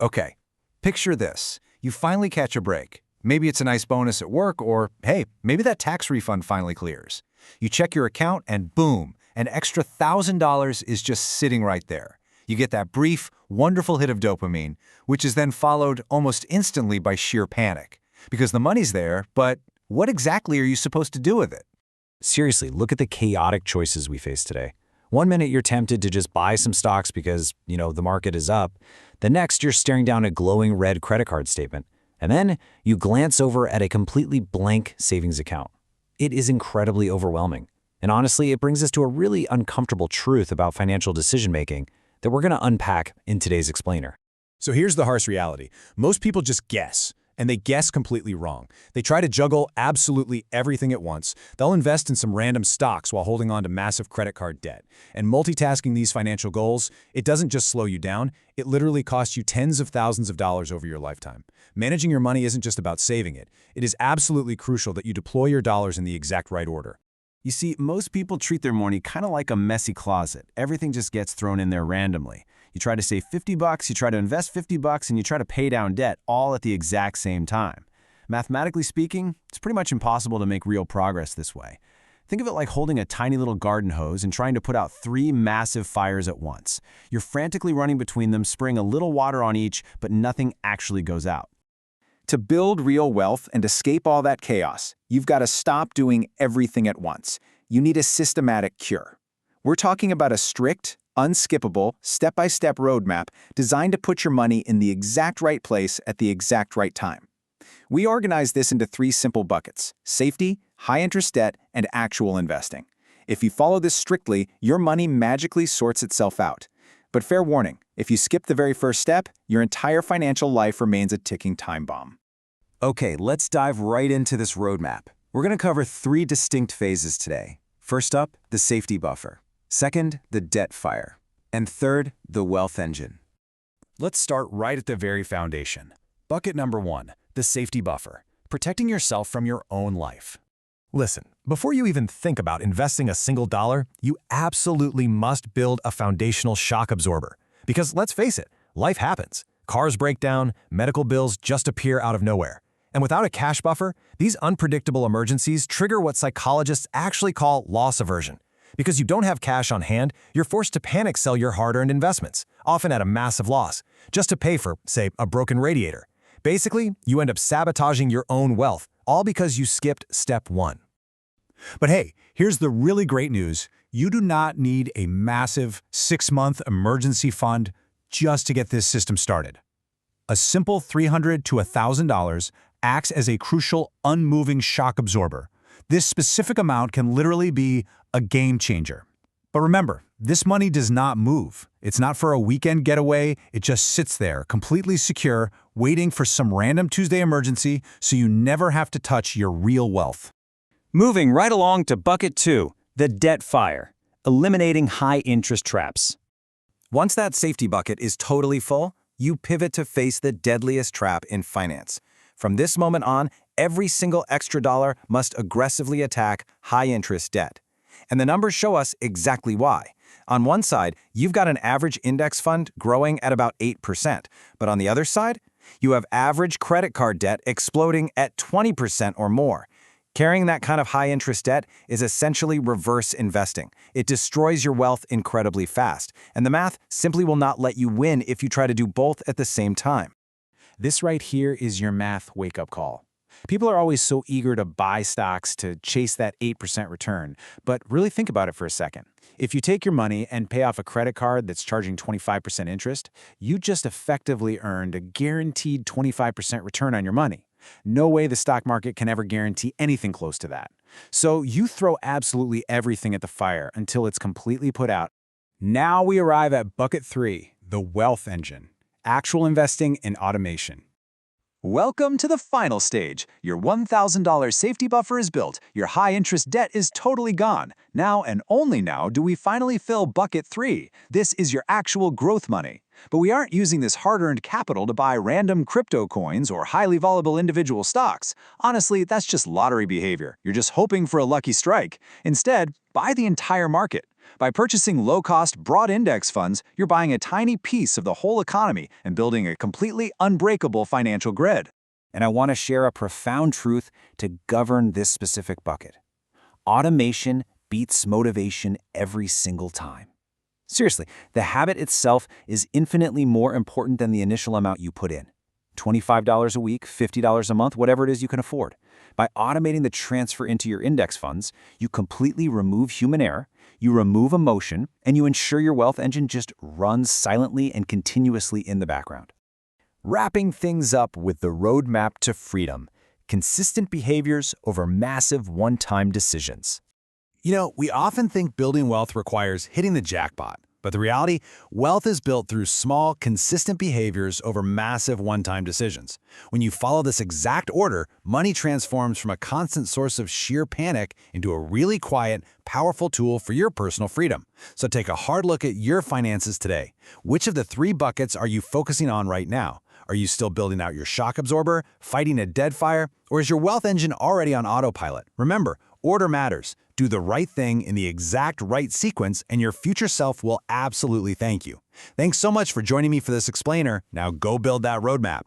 Okay, picture this. You finally catch a break. Maybe it's a nice bonus at work, or hey, maybe that tax refund finally clears. You check your account and boom, an extra $1,000 is just sitting right there. You get that brief, wonderful hit of dopamine, which is then followed almost instantly by sheer panic. Because the money's there, but what exactly are you supposed to do with it? Seriously, look at the chaotic choices we face today. One minute you're tempted to just buy some stocks because, the market is up. The next, you're staring down a glowing red credit card statement. And then you glance over at a completely blank savings account. It is incredibly overwhelming. And honestly, it brings us to a really uncomfortable truth about financial decision-making that we're going to unpack in today's explainer. So here's the harsh reality. Most people just guess, and they guess completely wrong. They try to juggle absolutely everything at once. They'll invest in some random stocks while holding on to massive credit card debt. And multitasking these financial goals, it doesn't just slow you down, it literally costs you tens of thousands of dollars over your lifetime. Managing your money isn't just about saving it. It is absolutely crucial that you deploy your dollars in the exact right order. You see, most people treat their money kind of like a messy closet. Everything just gets thrown in there randomly. You try to save $50, you try to invest $50, and you try to pay down debt all at the exact same time. Mathematically speaking, it's pretty much impossible to make real progress this way. Think of it like holding a tiny little garden hose and trying to put out 3 massive fires at once. You're frantically running between them, spraying a little water on each, but nothing actually goes out. To build real wealth and escape all that chaos, you've got to stop doing everything at once. You need a systematic cure. We're talking about a strict, unskippable, step-by-step roadmap designed to put your money in the exact right place at the exact right time. We organize this into 3 simple buckets: safety, high-interest debt, and actual investing. If you follow this strictly, your money magically sorts itself out. But fair warning, if you skip the very first step, your entire financial life remains a ticking time bomb. Okay, let's dive right into this roadmap. We're going to cover 3 distinct phases today. First up, the safety buffer. Second, the debt fire. And third, the wealth engine. Let's start right at the very foundation. Bucket number 1, the safety buffer, protecting yourself from your own life. Listen, before you even think about investing a single dollar, you absolutely must build a foundational shock absorber. Because let's face it, life happens. Cars break down, medical bills just appear out of nowhere. And without a cash buffer, these unpredictable emergencies trigger what psychologists actually call loss aversion. Because you don't have cash on hand, you're forced to panic sell your hard-earned investments, often at a massive loss, just to pay for, say, a broken radiator. Basically, you end up sabotaging your own wealth, all because you skipped step 1. But hey, here's the really great news. You do not need a massive 6-month emergency fund just to get this system started. A simple $300 to $1,000 acts as a crucial, unmoving shock absorber. This specific amount can literally be a game changer. But remember, this money does not move. It's not for a weekend getaway. It just sits there, completely secure, waiting for some random Tuesday emergency so you never have to touch your real wealth. Moving right along to bucket 2, the debt fire, eliminating high-interest traps. Once that safety bucket is totally full, you pivot to face the deadliest trap in finance. From this moment on, every single extra dollar must aggressively attack high-interest debt. And the numbers show us exactly why. On one side, you've got an average index fund growing at about 8%. But on the other side, you have average credit card debt exploding at 20% or more. Carrying that kind of high-interest debt is essentially reverse investing. It destroys your wealth incredibly fast, and the math simply will not let you win if you try to do both at the same time. This right here is your math wake-up call. People are always so eager to buy stocks to chase that 8% return, but really think about it for a second. If you take your money and pay off a credit card that's charging 25% interest, you just effectively earned a guaranteed 25% return on your money. No way the stock market can ever guarantee anything close to that. So you throw absolutely everything at the fire until it's completely put out. Now we arrive at bucket 3, the wealth engine, actual investing and automation. Welcome to the final stage. Your $1,000 safety buffer is built. Your high-interest debt is totally gone. Now and only now do we finally fill bucket 3. This is your actual growth money. But we aren't using this hard-earned capital to buy random crypto coins or highly volatile individual stocks. Honestly, that's just lottery behavior. You're just hoping for a lucky strike. Instead, buy the entire market. By purchasing low-cost, broad index funds, you're buying a tiny piece of the whole economy and building a completely unbreakable financial grid. And I want to share a profound truth to govern this specific bucket. Automation beats motivation every single time. Seriously, the habit itself is infinitely more important than the initial amount you put in. $25 a week, $50 a month, whatever it is you can afford. By automating the transfer into your index funds, you completely remove human error, you remove emotion, and you ensure your wealth engine just runs silently and continuously in the background. Wrapping things up with the roadmap to freedom, consistent behaviors over massive one-time decisions. You know, we often think building wealth requires hitting the jackpot. But the reality, wealth is built through small, consistent behaviors over massive one-time decisions. When you follow this exact order, money transforms from a constant source of sheer panic into a really quiet, powerful tool for your personal freedom. So take a hard look at your finances today. Which of the 3 buckets are you focusing on right now? Are you still building out your shock absorber, fighting a dead fire, or is your wealth engine already on autopilot? Remember, order matters. Do the right thing in the exact right sequence, and your future self will absolutely thank you. Thanks so much for joining me for this explainer. Now go build that roadmap.